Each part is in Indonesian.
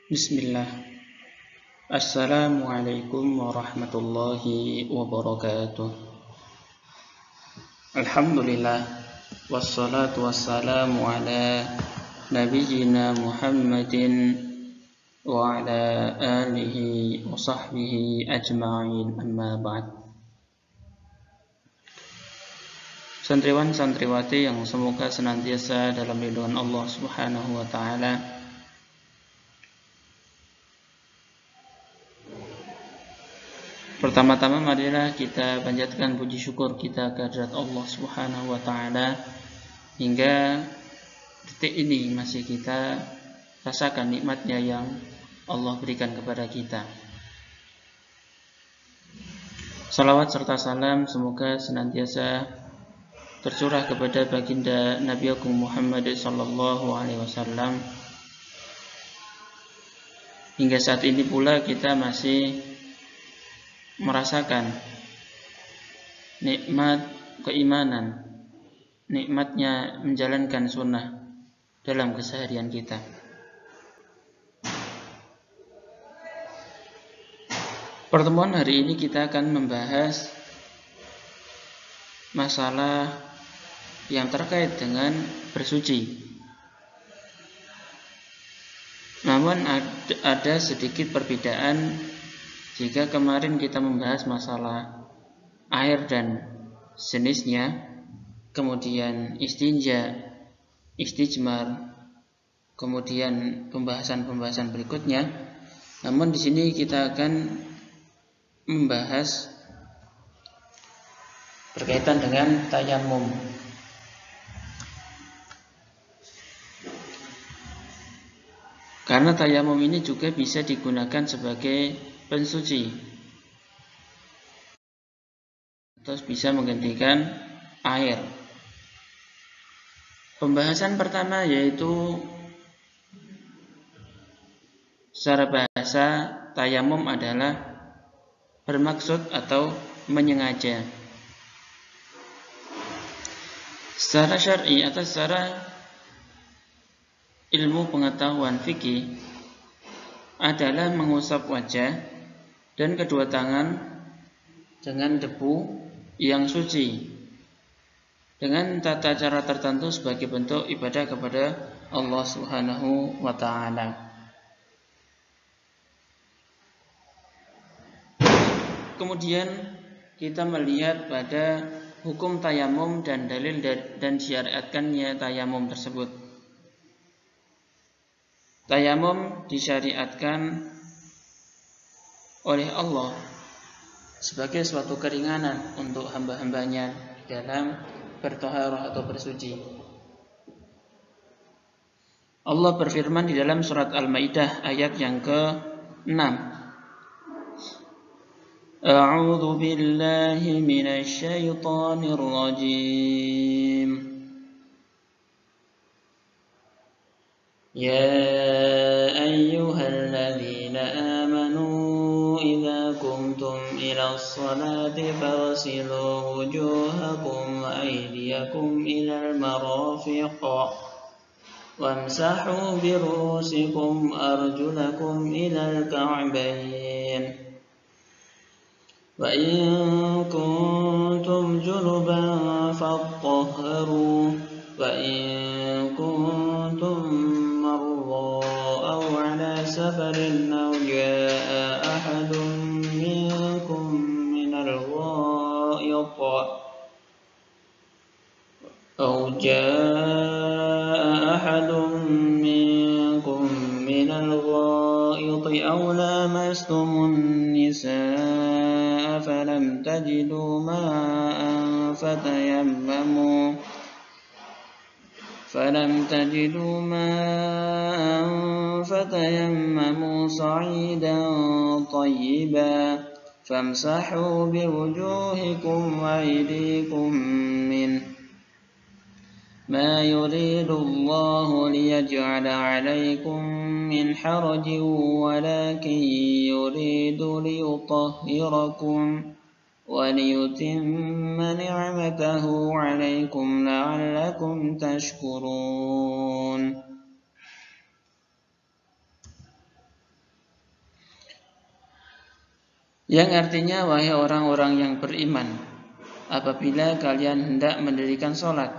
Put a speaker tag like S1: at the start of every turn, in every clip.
S1: Bismillah. Assalamualaikum warahmatullahi wabarakatuh. Alhamdulillah. Wassalatu wassalamu ala nabiyyina Muhammadin wa ala alihi wa sahbihi ajma'in, amma ba'd. Santriwan santriwati yang semoga senantiasa dalam lindungan Allah Subhanahu wa taala. Pertama-tama marilah kita panjatkan puji syukur kita kehadirat Allah Subhanahu wa taala hingga detik ini masih kita rasakan nikmatnya yang Allah berikan kepada kita. Salawat serta salam semoga senantiasa tercurah kepada baginda Nabi Agung Muhammad sallallahu alaihi wasallam. Hingga saat ini pula kita masih merasakan nikmat keimanan, nikmatnya menjalankan sunnah dalam keseharian kita. Pertemuan hari ini kita akan membahas masalah yang terkait dengan bersuci. Namun ada sedikit perbedaan jika kemarin kita membahas masalah air dan jenisnya, kemudian istinja, istijmar, kemudian pembahasan berikutnya. Namun di sini kita akan membahas berkaitan dengan tayamum. Karena tayamum ini juga bisa digunakan sebagai pensuci, terus bisa menggantikan air. Pembahasan pertama yaitu secara bahasa tayamum adalah bermaksud atau menyengaja. Secara syar'i atau secara ilmu pengetahuan fikih adalah mengusap wajah dan kedua tangan dengan debu yang suci dengan tata cara tertentu sebagai bentuk ibadah kepada Allah Subhanahu wa taala. Kemudian kita melihat pada hukum tayamum dan dalil dan disyariatkannya tayamum tersebut. Tayamum disyariatkan oleh Allah sebagai suatu keringanan untuk hamba-hambanya dalam bertaharah atau bersuci. Allah berfirman di dalam surat Al-Maidah ayat yang ke-6. A'udzu billahi minasy syaithanir rajim. Ya ayyuhalladzina amanu idza qumtum ila sholati faghsilu wujuhakum wa aydiyakum ilal marafiq wamsahu bi ru'usikum arjulakum ilal ka'bayn wa in kuntum junuban fattahharu wa in kuntum أو على سفر أو جاء أحد منكم من الغائط أو لامستم النساء فلم تجدوا ماء فتيمموا صعيدا طيبا فامسحوا بوجوهكم وأيديكم منه ما يريد الله ليجعل عليكم من حرج ولكن يريد ليطهركم وليتم نعمته عليكم لعلكم تشكرون. yang artinya wahai orang-orang yang beriman, apabila kalian hendak mendirikan sholat,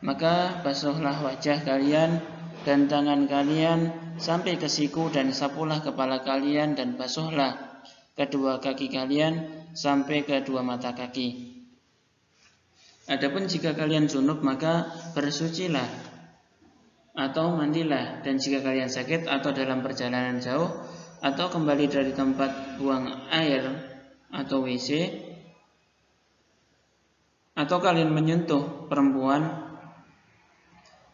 S1: maka basuhlah wajah kalian dan tangan kalian sampai ke siku, dan sapulah kepala kalian, dan basuhlah kedua kaki kalian sampai ke dua mata kaki. Adapun jika kalian junub, maka bersucilah atau mandilah, dan jika kalian sakit atau dalam perjalanan jauh atau kembali dari tempat buang air atau WC, atau kalian menyentuh perempuan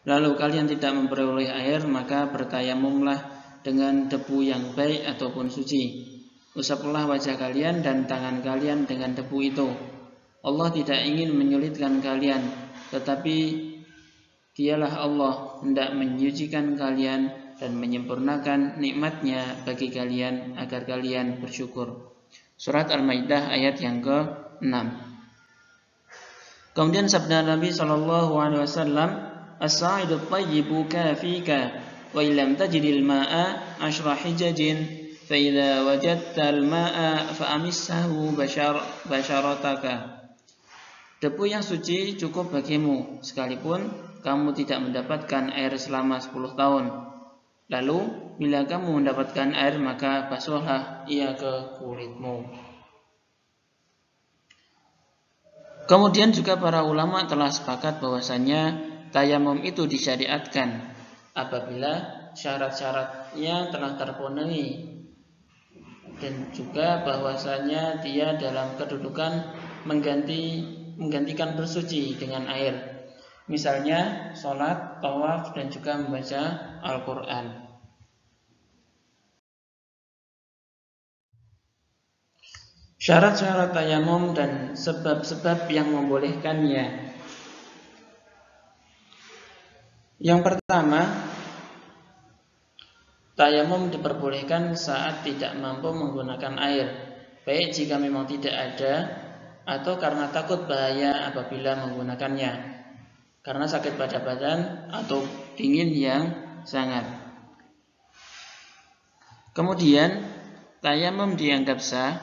S1: lalu kalian tidak memperoleh air, maka bertayamumlah dengan debu yang baik ataupun suci. Usaplah wajah kalian dan tangan kalian dengan debu itu. Allah tidak ingin menyulitkan kalian, tetapi Dialah Allah hendak menyucikan kalian dan menyempurnakan nikmatnya bagi kalian agar kalian bersyukur. Surat Al-Maidah ayat yang ke-6. Kemudian sabda Nabi SAW, As-sa'idu tayyibu kafika wa illam tajidil ma'a ashra hijajin fa idza wajadtal ma'a fa amissahu basharataka. Debu yang suci cukup bagimu sekalipun kamu tidak mendapatkan air selama 10 tahun. Lalu bila kamu mendapatkan air, maka basuhlah ia ke kulitmu. Kemudian juga para ulama telah sepakat bahwasanya tayamum itu disyariatkan apabila syarat-syaratnya telah terpenuhi, dan juga bahwasanya dia dalam kedudukan menggantikan bersuci dengan air. Misalnya sholat, tawaf, dan juga membaca Al-Quran. Syarat-syarat tayamum dan sebab-sebab yang membolehkannya. Yang pertama, tayamum diperbolehkan saat tidak mampu menggunakan air, baik jika memang tidak ada atau karena takut bahaya apabila menggunakannya, karena sakit pada badan atau dingin yang sangat. Kemudian tayamum dianggap sah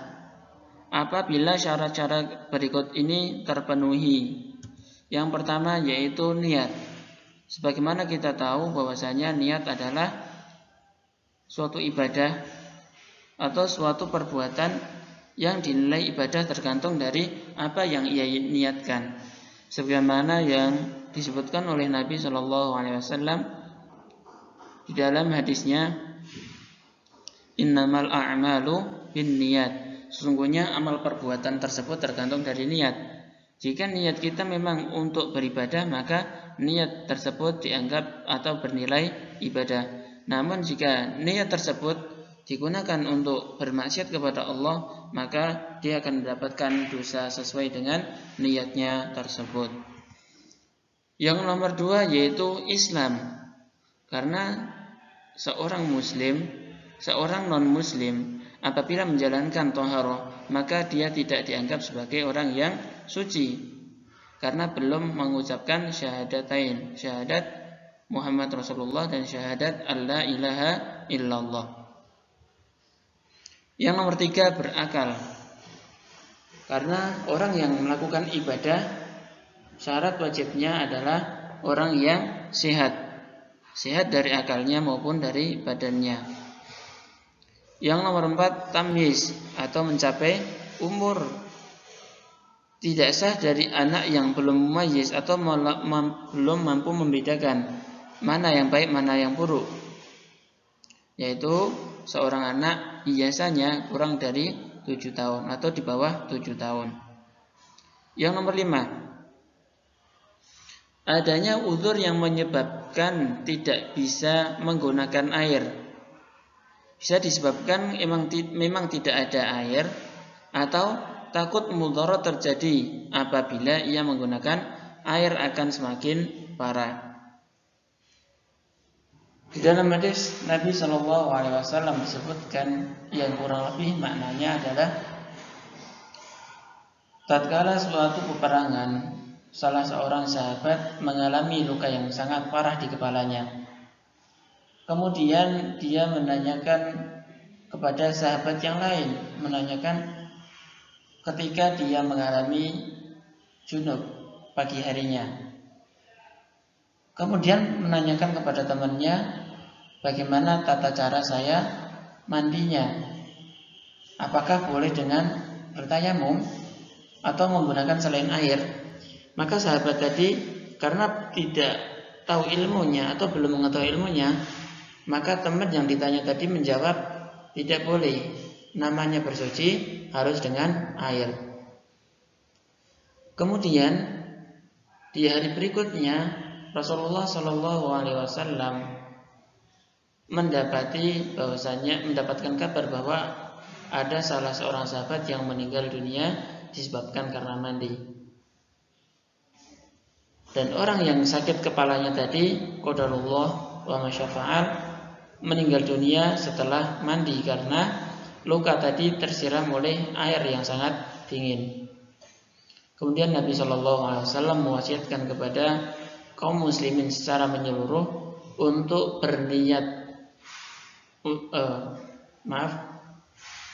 S1: apabila syarat-syarat berikut ini terpenuhi. Yang pertama yaitu niat. Sebagaimana kita tahu bahwasanya niat adalah suatu ibadah atau suatu perbuatan yang dinilai ibadah tergantung dari apa yang ia niatkan. Sebagaimana yang disebutkan oleh Nabi SAW di dalam hadisnya, Innamal a'malu binniyat. Sesungguhnya amal perbuatan tersebut tergantung dari niat. Jika niat kita memang untuk beribadah, maka niat tersebut dianggap atau bernilai ibadah. Namun jika niat tersebut digunakan untuk bermaksiat kepada Allah, maka dia akan mendapatkan dosa sesuai dengan niatnya tersebut. Yang nomor 2 yaitu Islam. Karena seorang muslim, seorang non-muslim apabila menjalankan thaharah, maka dia tidak dianggap sebagai orang yang suci karena belum mengucapkan syahadatain, syahadat Muhammad Rasulullah dan syahadat alla ilaha illallah. Yang nomor 3 berakal. Karena orang yang melakukan ibadah, syarat wajibnya adalah orang yang sehat dari akalnya maupun dari badannya. Yang nomor 4 tamyiz atau mencapai umur. Tidak sah dari anak yang belum mumayyiz atau belum mampu membedakan mana yang baik mana yang buruk, yaitu seorang anak biasanya kurang dari 7 tahun atau di bawah 7 tahun. Yang nomor 5, adanya uzur yang menyebabkan tidak bisa menggunakan air. Bisa disebabkan memang tidak ada air, atau takut mudarat terjadi apabila ia menggunakan air akan semakin parah. Di dalam hadis Nabi SAW disebutkan yang kurang lebih maknanya adalah tatkala suatu peperangan salah seorang sahabat mengalami luka yang sangat parah di kepalanya. Kemudian dia menanyakan kepada sahabat yang lain, menanyakan ketika dia mengalami junub pagi harinya. Kemudian menanyakan kepada temannya, bagaimana tata cara saya mandinya? Apakah boleh dengan bertayamum atau menggunakan selain air? Maka sahabat tadi karena tidak tahu ilmunya atau belum mengetahui ilmunya, maka teman yang ditanya tadi menjawab, tidak boleh. Namanya bersuci harus dengan air. Kemudian di hari berikutnya Rasulullah SAW mendapatkan kabar bahwa ada salah seorang sahabat yang meninggal dunia disebabkan karena mandi. Dan orang yang sakit kepalanya tadi, qadarullah wa masyafa'al, meninggal dunia setelah mandi karena luka tadi tersiram oleh air yang sangat dingin. Kemudian Nabi SAW mewasiatkan kepada kaum muslimin secara menyeluruh untuk berniat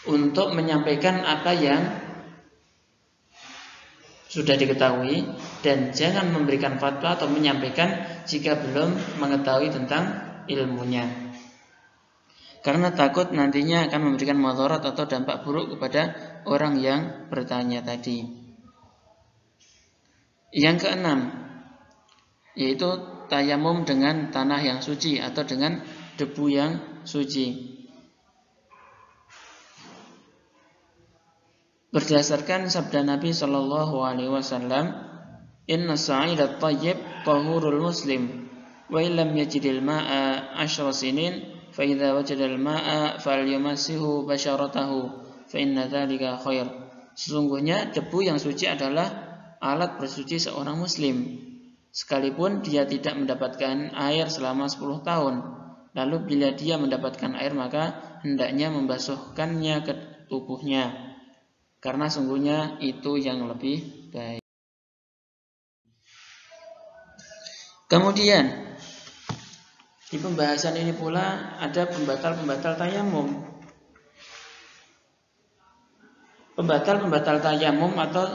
S1: untuk menyampaikan apa yang sudah diketahui dan jangan memberikan fatwa atau menyampaikan jika belum mengetahui tentang ilmunya, karena takut nantinya akan memberikan mudarat atau dampak buruk kepada orang yang bertanya tadi. Yang keenam, yaitu tayamum dengan tanah yang suci atau dengan debu yang suci. Berdasarkan sabda Nabi SAW, Inna sa'idat tayyib tahurul muslim, wa illam yajidil ma'a 10 sinin, fa idza wajadal ma'a falyumassihu basharatahu, fa inna dzalika khair. Sesungguhnya debu yang suci adalah alat bersuci seorang muslim, sekalipun dia tidak mendapatkan air selama 10 tahun. Lalu bila dia mendapatkan air, maka hendaknya membasuhkannya ke tubuhnya, karena sungguhnya itu yang lebih baik. Kemudian di pembahasan ini pula ada pembatal-pembatal tayamum. Pembatal-pembatal tayamum atau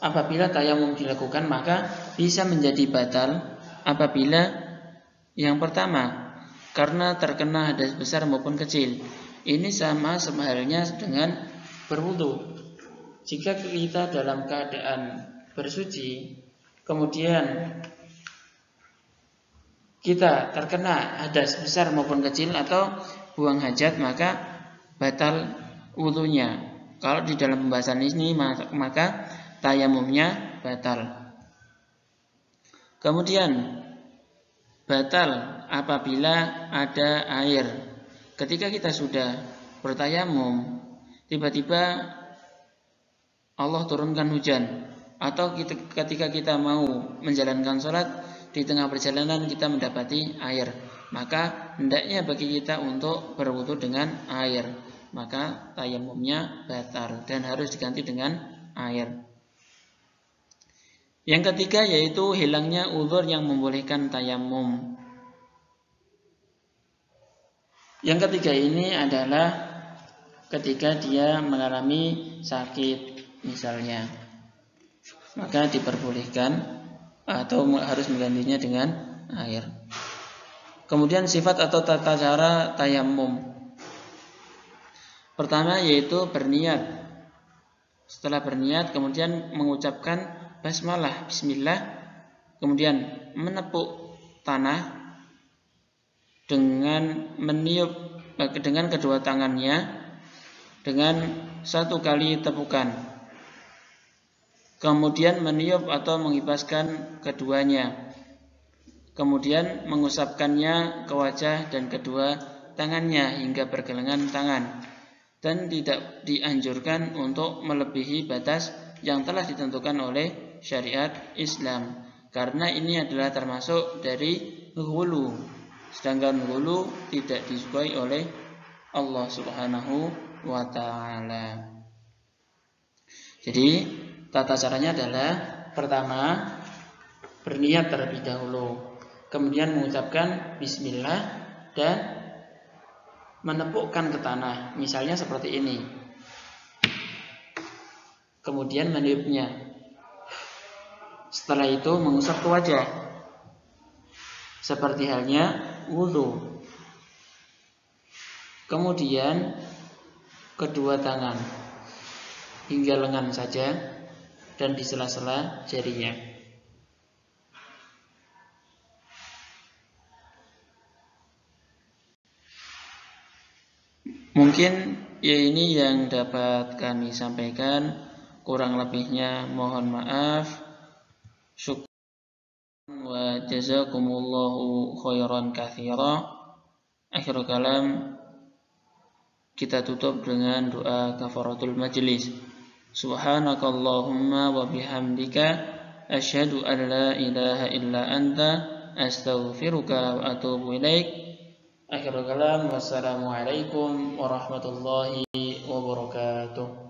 S1: apabila tayamum dilakukan maka bisa menjadi batal apabila yang pertama karena terkena hadas besar maupun kecil. Ini sama halnya dengan berwudu. Jika kita dalam keadaan bersuci kemudian kita terkena hadas besar maupun kecil atau buang hajat, maka batal wudunya. Kalau di dalam pembahasan ini maka tayamumnya batal. Kemudian batal apabila ada air. Ketika kita sudah bertayamum, tiba-tiba Allah turunkan hujan, atau ketika kita mau menjalankan sholat, di tengah perjalanan kita mendapati air, maka hendaknya bagi kita untuk berwudu dengan air. Maka tayamumnya batal dan harus diganti dengan air. Yang ketiga yaitu hilangnya uzur yang membolehkan tayamum. Yang ketiga ini adalah ketika dia mengalami sakit misalnya, maka diperbolehkan atau harus menggantinya dengan air. Kemudian sifat atau tata cara tayamum. Pertama yaitu berniat. Setelah berniat kemudian mengucapkan basmalah, bismillah, kemudian menepuk tanah dengan meniup dengan kedua tangannya dengan 1 kali tepukan. Kemudian meniup atau mengibaskan keduanya. Kemudian mengusapkannya ke wajah dan kedua tangannya hingga pergelangan tangan. Dan tidak dianjurkan untuk melebihi batas yang telah ditentukan oleh syariat Islam, karena ini adalah termasuk dari hulu. Sedangkan hulu tidak disukai oleh Allah Subhanahu wa ta'ala. Jadi tata caranya adalah pertama berniat terlebih dahulu, kemudian mengucapkan bismillah dan menepukkan ke tanah, misalnya seperti ini. kemudian meniupnya. Setelah itu mengusap ke wajah, seperti halnya wudu. Kemudian kedua tangan hingga lengan saja dan di sela-sela jarinya. Mungkin ya ini yang dapat kami sampaikan, kurang lebihnya mohon maaf. Syukran wa jazakumullahu khairan katsira. Akhir kalam, kita tutup dengan doa kafaratul majlis. Subhanakallahumma wa bihamdika asyhadu an la ilaha illa anta astaghfiruka wa atubu ilaik. Akhirul kalam, wassalamualaikum warahmatullahi wabarakatuh.